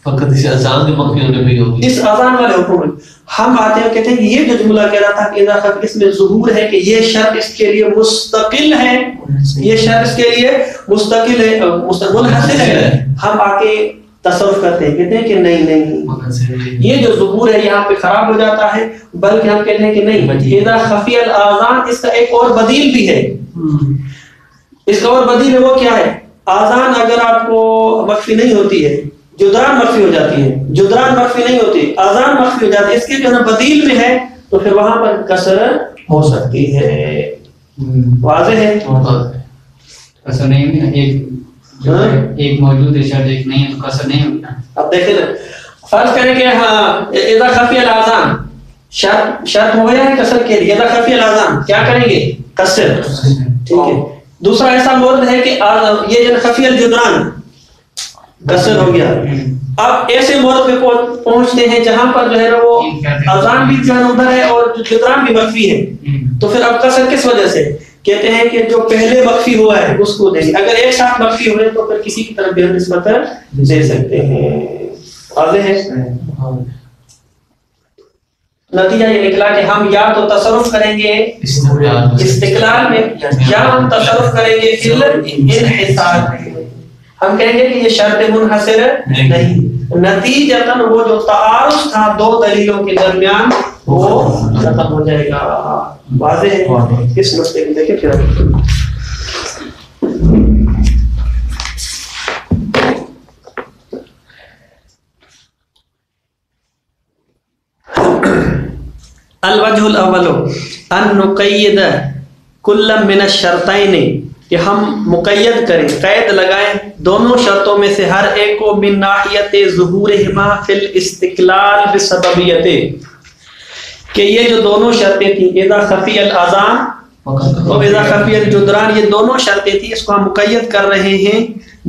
فقط اس اذان کے مخفی ہونے میں ہوگی، اس اذان والے حکم میں. ہم آتے ہیں کہتے ہیں یہ جو جملہ کہہ رہا تھا کہ اذا خفی، اس میں ظہور ہے کہ یہ شرط اس کے لیے مستقل ہے، یہ شرط اس کے لیے مستقل ہے، منحصر ہے. ہم آ کے تصرف کرتے ہیں، کہتے ہیں کہ نہیں یہ جو ظہور ہے یہاں پہ خراب ہو جاتا ہے، بلکہ ہم کہتے ہیں کہ نہیں، اذا خفی الاذان، اس کا ایک اور بدیل بھی ہے، اس کا اور بدیل ہے، وہ کیا ہے؟ آذان اگر آپ کو مخفی نہیں ہوتی ہے، جدران مخفی ہو جاتی ہے، جدران مخفی نہیں ہوتی، آذان مخفی ہو جاتی ہے، اس کے جو ہے بدیل میں ہے تو پھر وہاں پر کسر ہو سکتی ہے. واضح ہے؟ کسر نہیں ہوگی، ایک موجود ہے شرط، ایک نہیں ہے تو کسر نہیں ہوگی. اب دیکھیں نا، فرض کریں کہ ہاں اذا خفی الاذان شرط ہو گیا ہے کسر کے لیے، اذا خفی الاذان کیا کریں گے؟ کسر. ٹھیک ہے. دوسرا ایسا مورد ہے کہ یہ جو خفی الجدران کسر ہو گیا. اب ایسے مورد پہ پہنچتے ہیں جہاں پر جو ہے نا وہ اذان بھی جو ہے ادھر ہے اور جدران بھی مخفی ہے، تو پھر اب کسر کس وجہ سے؟ کہتے ہیں کہ جو پہلے مخفی ہوا ہے اس کو دیں گے، اگر ایک ساتھ مخفی ہوئے تو پھر کسی کی طرف بھی ہم نسبت دے سکتے ہیں. واضح ہے؟ نتیجہ یہ نکلا کہ ہم یا تو تصرف کریں گے استقلال میں، یا ہم تصرف کریں گے فی الانحصار میں. ہم کہیں گے کہ یہ شرط منحصر نہیں، نتیجتاً وہ جو تعارض تھا دو دلیلوں کے درمیان وہ ختم ہو جائے گا. واضح ہے؟ اس مسئلے کو دیکھیں پھر الوجہ الاول ان نقید کل من الشرطین، کہ ہم مقید کریں، قید لگائیں دونوں شرطوں میں سے ہر ایک کو من ناحیت ظہورہما فی الاستقلال بسببیت، کہ یہ جو دونوں شرطیں تھیں اذا خفی الاذان اور اذا خفی الجدران، یہ دونوں شرطیں تھیں، اس کو ہم مقید کر رہے ہیں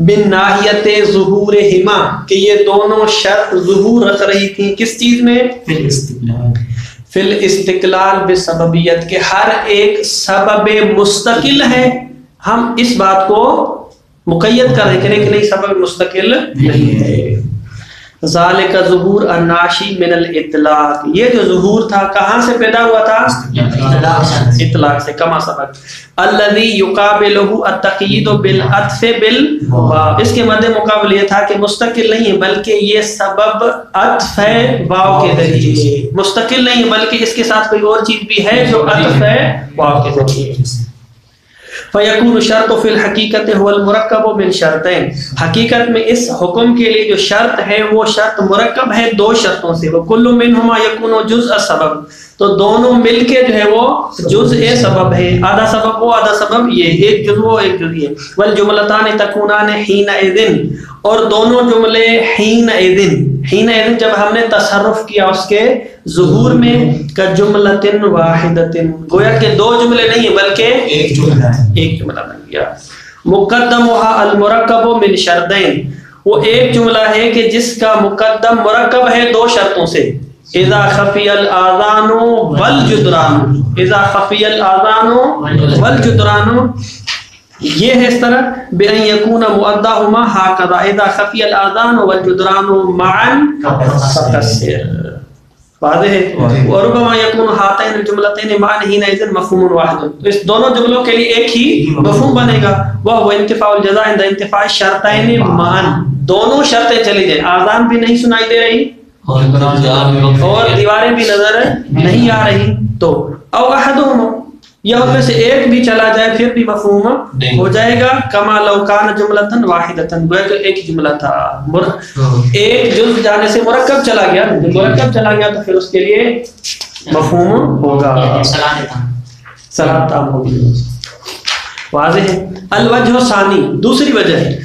من ناحیت ظہورہما، کہ یہ دونوں شرط ظہور رکھ رہی تھیں کس چیز میں؟ فی الاستقلال بسببیت، کہ ہر ایک سبب مستقل ہے. ہم اس بات کو مقید کر رہے ہیں کہ نہیں سبب مستقل نہیں ہے. ذالک ظہور الناشی من الاطلاق، یہ جو ظہور تھا کہاں سے پیدا ہوا تھا؟ اطلاق سے، کما سبق. الذی یقابلہ التقیید بالعطف بالواو، اس کے مد مقابل یہ تھا کہ مستقل نہیں ہے بلکہ یہ سبب عطف ہے واو کے ذریعے، مستقل نہیں ہے بلکہ اس کے ساتھ کوئی اور چیز بھی ہے جو عطف ہے واو کے ذریعے. فیکون الشرط فی الحقیقت هو المرکب من شرطین، حقیقت میں اس حکم کے لیے جو شرط ہے وہ شرط مرکب ہے دو شرطوں سے. وکل منہما یکون جزء سبب، تو دونوں مل کے جو ہے وہ جزء سبب ہے، آدھا سبب وہ آدھا سبب یہ، ایک جزء وہ ایک جزء یہ. والجملتان تکونان حینئذ، اور دونوں جملے حینئذ جب ہم نے تصرف کیا اس کے ظہور میں، کجملۃ واحدۃ، گویا کہ دو جملے نہیں بلکہ ایک جملہ بن گیا. مقدمها المرکب من شرطین، وہ ایک جملہ ہے کہ جس کا مقدم مرکب ہے دو شرطوں سے. اذا خفی الاذان والجدران، اذا خفی الاذان والجدران، یہ ہے اس طرح بأن یکون مؤداہما ہاکذا اذا خفی الاذان والجدران معا فقصر. واضح ہے؟ وربما یکون ہاتین الجملتین معا حینئذ مفہوم واحد، تو اس دونوں جملوں کے لیے ایک ہی مفہوم بنے گا. وہو انتفاع الجزاء عند انتفاع الشرطین معا، دونوں شرطیں چلی جائیں، آذان بھی نہیں سنائی دے رہی اور دیواریں بھی نظر نہیں آ رہی، تو او احدہما، یا ان میں سے ایک بھی چلا جائے پھر بھی مفہوم ہو جائے گا. کما لو کان جملۃ واحدۃ، گویا کہ ایک جملہ تھا، ایک جز جانے سے مرکب چلا گیا، مرکب چلا گیا تو پھر اس کے لیے مفہوم ہوگا، صلاۃ تام ہوگی. واضح ہے؟ الوجہ ثانی، دوسری وجہ ہے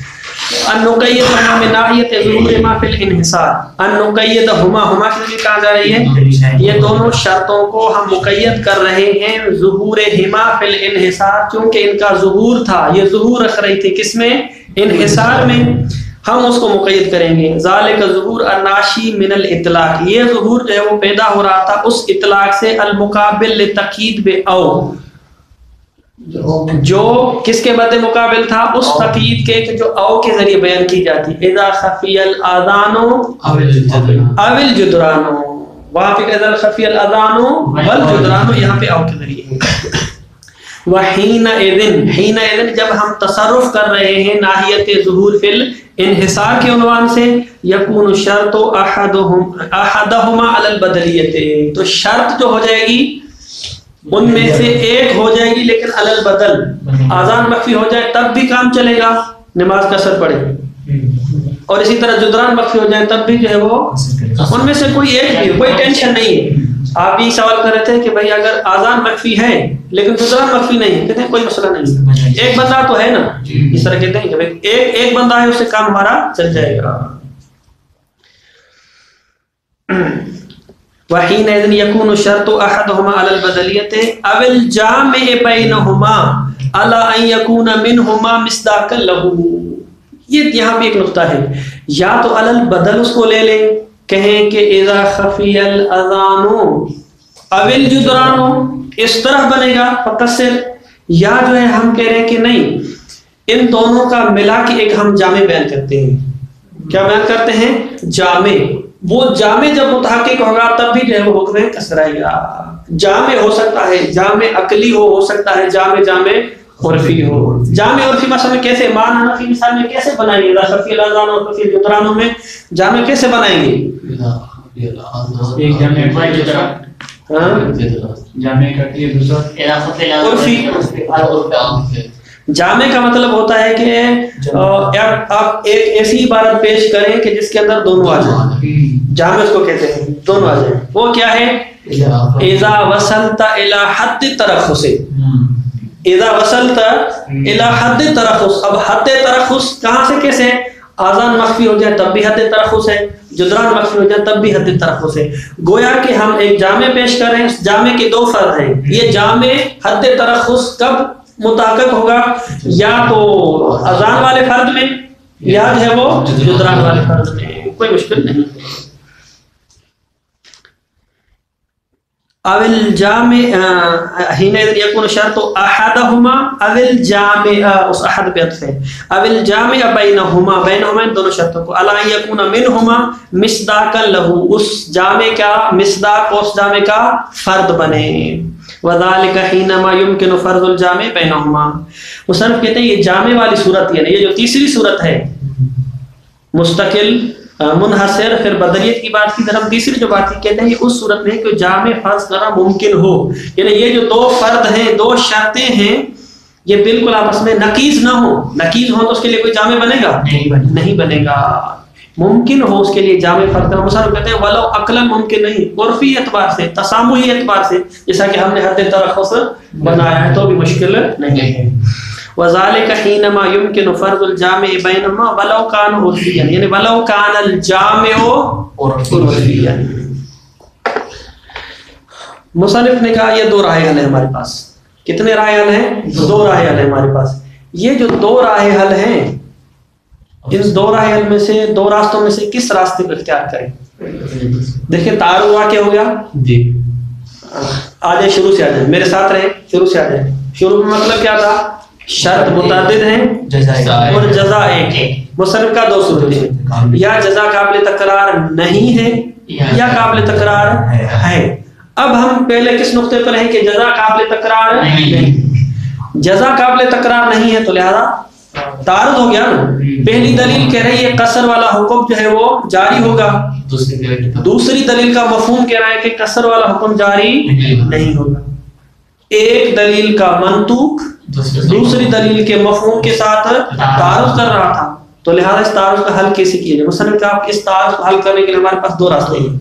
ان نقیدہما من ناحیت ظہورہما فی الانحصار. ان نقیدہما، ہما کے لیے کہا جا رہی ہے یہ دونوں شرطوں کو ہم مقید کر رہے ہیں ظہورہما فی الانحصار، چونکہ ان کا ظہور تھا، یہ ظہور رکھ رہی تھی کس میں؟ انحصار میں، ہم اس کو مقید کریں گے. ذالک ظہور الناشی من الاطلاق، یہ ظہور جو ہے وہ پیدا ہو رہا تھا اس اطلاق سے، المقابل لتقیید بأو، جو کس کے مد مقابل تھا؟ اس تقیید کے جو او کے ذریعے بیان کی جاتی. اذا خفی الاذان او الجدران، وہاں پہ اذا خفی الاذان والجدران، یہاں پہ او کے ذریعے. وحین اذن جب ہم تصرف کر رہے ہیں ناحیت ظہور فی الانحصار کے عنوان سے، یکون الشرط احدہما علی البدلیت، تو شرط جو ہو جائے گی ان میں سے ایک ہو جائے گی لیکن علی البدل، آذان مخفی ہو جائے تب بھی کام چلے گا، نماز کا اثر پڑے، اور اسی طرح جدران مخفی ہو جائے تب بھی جو ہے وہ ان میں سے کوئی ایک بھی، کوئی ٹینشن نہیں ہے۔ آپ یہ سوال کر رہے تھے کہ بھائی اگر آذان مخفی ہے لیکن جدران مخفی نہیں ہے، کہتے ہیں کوئی مسئلہ نہیں، ایک بندہ تو ہے نا، اس طرح کہتے ہیں کہ بھائی ایک بندہ ہے، اس سے کام ہمارا چل جائے گا۔ وحينئذ يكون الشرط احدهما على البدلية او الجامع بينهما على ان يكون منهما مصداقا له، یہ یہاں پہ ایک نقطہ ہے، یا تو علی البدل اس کو لے لیں، کہیں کہ اذا خفی الاذان او الجدران، اس طرح بنے گا فقصر، یا جو ہے ہم کہہ رہے ہیں کہ نہیں، ان دونوں کا ملا کے ایک ہم جامع بیان کرتے ہیں۔ کیا بیان کرتے ہیں؟ جامع۔ وہ جامع جب متحقق ہوگا تب بھی جو ہے وہ حکم قصر آئے گا۔ جامع ہو سکتا ہے، جامع عقلی ہو سکتا ہے، جامع عرفی ہو۔ جامع عرفی مثلا کیسے، مان حنفی مثال میں کیسے بنائیں گے؟ اذا خفی الاذان اور خفی الجدرانوں میں جامع کیسے بنائیں گے؟ ایک جامع جامع کرتی ہے، دوسرا عرفی۔ جامع کا مطلب ہوتا ہے کہ آپ ایک ایسی عبارت پیش کریں کہ جس کے اندر دونوں آ جائیں، جامع اس کو کہتے ہیں، دونوں آ جائیں۔ وہ کیا ہے؟ اذا وصلت الى حد ترخص، اذا وصلت الى حد ترخص۔ اب حد ترخص کہاں سے کیسے؟ آذان مخفی ہو جائے تب بھی حد ترخص ہے، جدران مخفی ہو جائے تب بھی حد ترخص ہے۔ گویا کہ ہم ایک جامع پیش کر رہے ہیں، اس جامع کے دو فرد ہیں۔ یہ جامع حد ترخص کب متحقق ہوگا؟ یا تو اذان والے فرد میں، یا جو ہے وہ جدران والے فرد میں، کوئی مشکل نہیں۔ او الجامع حينئذ يكون شرط احدهما او الجامع، اس احد پہ عطف ہے، او الجامع بینهما ان دونوں شرطوں کو، الا يكون منهما مصداقا له، اس جامع کا مصداق اس جامع کا فرد بنے۔ وذلك حينما يمكن فرض الجامع بينهما، مصنف کہتے ہیں یہ جامع والی صورت، یعنی یہ جو تیسری صورت ہے، مستقل منحصر پھر بدلیت کی بات کی طرف تیسری جو بات کی، کہتے ہیں یہ اس صورت میں کہ جامع فرض کرنا ممکن ہو، یعنی یہ جو دو فرد ہیں، دو شرطیں ہیں، یہ بالکل آپس میں نقیض نہ ہو۔ نقیض ہو تو اس کے لیے کوئی جامع بنے گا؟ نہیں بنے گا۔ ممکن ہو اس کے لیے جامع فرض کرنا، مصنف کہتے ہیں ولو عقلا ممکن نہیں، عرفی اعتبار سے، تسامحی اعتبار سے، جیسا کہ ہم نے حد ترخص بنایا ہے تو بھی مشکل نہیں ہے۔ وذلك حينما يمكن فرض الجامع بينهما ولو كان عرفيا، یعنی ولو كان الجامع عرفيا۔ مصنف نے کہا یہ دو راہ حل ہیں ہمارے پاس۔ کتنے راہ حل ہیں؟ دو راہ حل ہیں ہمارے پاس۔ یہ جو دو راہ حل ہیں، ان دو راہ حل میں سے، دو راستوں میں سے کس راستے کو اختیار کریں؟ دیکھیں تعارض واقع ہو گیا جی، آ جائیں شروع سے، آ جائیں میرے ساتھ رہیں، شروع سے آ جائیں۔ شروع میں مطلب کیا تھا؟ شرط متعدد ہیں اور جزا ایک ہے۔ مصنف کا دو صورتیں ہیں، یا جزا قابل تکرار نہیں ہے یا قابل تکرار ہے۔ اب ہم پہلے کس نقطے پر ہیں کہ جزا قابل تکرار نہیں، جزا قابل تکرار نہیں ہے تو لہذا تعارض ہو گیا نا۔ پہلی دلیل کہہ رہی ہے قصر والا حکم جو ہے وہ جاری ہوگا، دوسری دلیل کا مفہوم کہہ رہا ہے کہ قصر والا حکم جاری نہیں ہوگا۔ ایک دلیل کا منطوق دوسری دلیل کے مفہوم کے ساتھ تعارض کر رہا تھا، تو لہذا اس تعارض کا حل کیسے کیا جائے؟ مصنف کہا آپ اس تعارض کو حل کرنے کے لیے ہمارے پاس دو راستے ہیں۔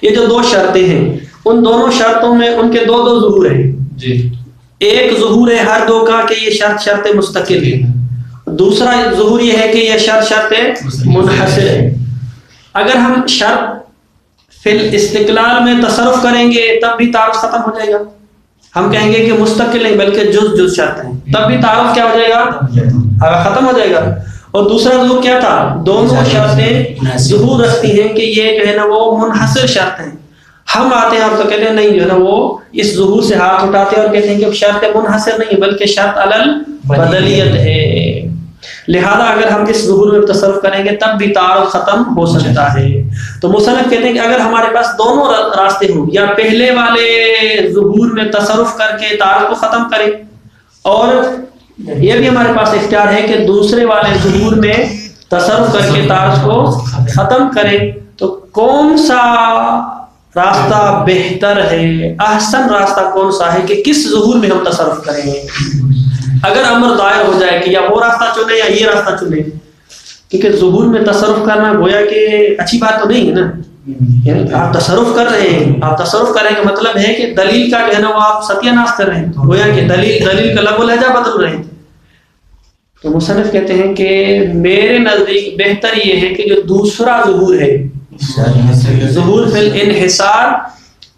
یہ جو دو شرطیں ہیں، ان دونوں شرطوں میں ان کے دو دو ظہور ہیں جی۔ ایک ظہور ہے ہر دو کا کہ یہ شرط مستقل ہے، دوسرا ظہور یہ ہے کہ یہ شرط منحصر ہے۔ اگر ہم شرط فی الاستقلال میں تصرف کریں گے تب بھی تعارض ختم ہو جائے گا، ہم کہیں گے کہ مستقل نہیں بلکہ جز شرط ہیں، تب بھی تعارف کیا ہو جائے گا؟ ختم ہو جائے گا۔ اور دوسرا ظہور کیا تھا؟ دونوں شرطیں ظہور رکھتی ہیں کہ یہ جو ہے نا وہ منحصر شرط ہیں۔ ہم آتے ہیں، ہم تو کہتے ہیں نہیں، جو ہے نا وہ اس ظہور سے ہاتھ اٹھاتے ہیں اور کہتے ہیں کہ شرط منحصر نہیں بلکہ شرط علی البدلیت ہے۔ لہذا اگر ہم اس ظہور میں تصرف کریں گے تب بھی تعارض ختم ہو سکتا ہے. تو مصنف کہتے ہیں کہ اگر ہمارے پاس دونوں راستے ہوں، یا پہلے والے ظہور میں تصرف کر کے تعارض کو ختم کریں، اور یہ بھی ہمارے پاس اختیار ہے کہ دوسرے والے ظہور میں تصرف کر کے تعارض کو ختم کریں، تو کون سا راستہ بہتر ہے، احسن راستہ کون سا ہے کہ کس ظہور میں ہم تصرف کریں گے؟ اگر امر دائر ہو جائے کہ یا وہ راستہ چنیں یا یہ راستہ چنیں، کیونکہ ظہور میں تصرف کرنا گویا کہ اچھی بات تو نہیں ہے نا. یعنی آپ تصرف کر رہے ہیں، آپ تصرف کرنے کا مطلب ہے کہ دلیل کا جو ہے نا وہ آپ ستیہ ناش کر رہے ہیں، گویا کہ دلیل کا لب و لہجہ بدل رہے ہیں. تو مصنف کہتے ہیں کہ میرے نزدیک بہتر یہ ہے کہ جو دوسرا ظہور ہے، ظہور فی الانحصار،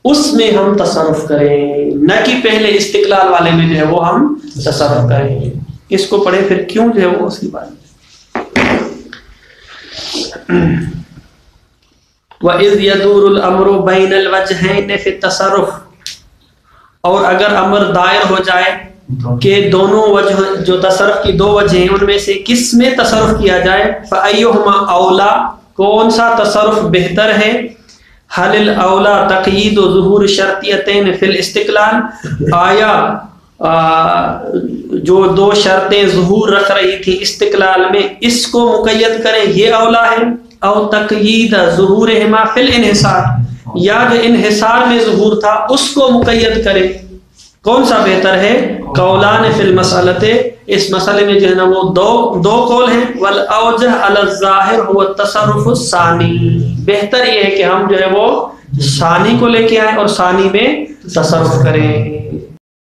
اس میں ہم تصرف کریں، نہ کہ پہلے استقلال والے میں جو ہے وہ ہم تصرف کریں. اس کو پڑھیں پھر کیوں جو ہے وہ اس کی بات. وَإِذْ يَدُورُ الْأَمْرُ بَيْنَ الْوَجْهَيْنِ فِي التَّصَرُّفِ، اور اگر امر دائر ہو جائے کہ دونوں وجہ جو تصرف کی دو وجہ ہیں ان میں سے کس میں تصرف کیا جائے، فَأَيُّهُمَا أَوْلَى، کون سا تصرف بہتر ہے؟ حل الاولا تقیید و ظہور شرطیتین فی الاستقلال، آیا جو دو شرطیں ظہور رکھ رہی تھی استقلال میں اس کو مقید کریں یہ اولا ہے، او تقیید ظہورہما فی الانحصار، یا جو انحصار میں ظہور تھا اس کو مقید کریں. کون سا بہتر ہے؟ قولان فی المسئلۃ، اس مسئلے میں جو ہے نا وہ دو قول ہیں. والاوجہ علی الظاہر هو التصرف الثانی، بہتر یہ ہے کہ ہم جو ہے وہ ثانی کو لے کے آئیں اور ثانی میں تصرف کریں.